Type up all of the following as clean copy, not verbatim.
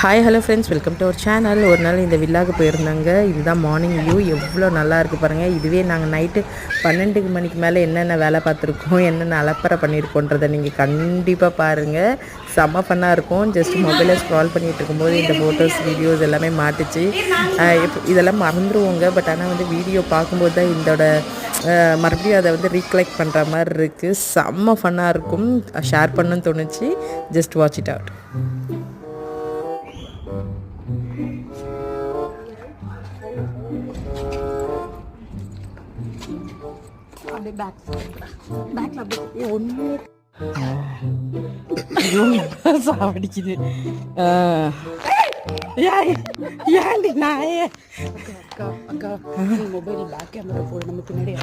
Hi hello friends, welcome to our channel. ஒரு நாள் இந்த வில்லாவுக்கு போயிருந்தாங்க. இதுதான் மார்னிங் வியூ. எவ்வளோ நல்லா இருக்குது பாருங்கள். இதுவே நாங்கள் நைட்டு 12 மணிக்கு மேலே என்னென்ன வேலை பார்த்துருக்கோம், என்னென்ன அலப்பறை பண்ணியிருக்கோன்றதை நீங்கள் கண்டிப்பாக பாருங்கள். செம்ம ஃபன்னாக இருக்கும். ஜஸ்ட் மொபைலில் ஸ்க்ரால் பண்ணிகிட்டு இருக்கும்போது இந்த ஃபோட்டோஸ் வீடியோஸ் எல்லாமே மாட்டுச்சு. இதெல்லாம் மறந்துடுவோங்க. பட் ஆனால் வந்து வீடியோ பார்க்கும்போது தான் இதோட மறுபடியும் அதை வந்து ரீகலெக்ட் பண்ணுற மாதிரி இருக்குது. செம்ம ஃபன்னாக இருக்கும். ஷேர் பண்ணணும்னு தோணுச்சு. Just watch it out. சாவடிக்குது. ஏன்டி நாயே அக்கா அக்கா மொபைல் பேக் கேமரா போடு, நம்ம பின்னாடி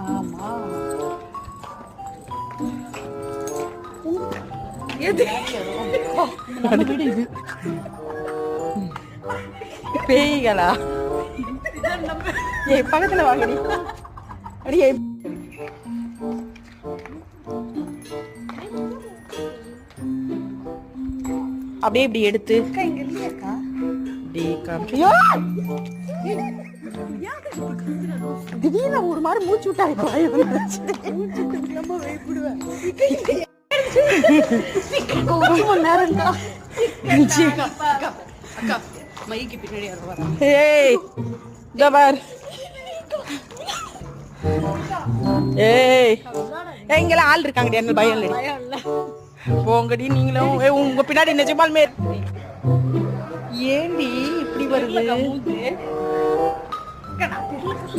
ஆமா பேய்களா? ஏ பக்கத்துல வாங்கடி. அடியே அப்படியே இப்படி எடுத்து திடீர்னு ஒரு மாதிரி மூச்சு விட்டாரு. இங்கெல்லாம் ஆள் இருக்காங்கடி, என்ன பயம் இல்லை. போங்கடி நீங்களும். உங்க பின்னாடி நிஜமாலுமே ஏண்டி இப்படி வருது?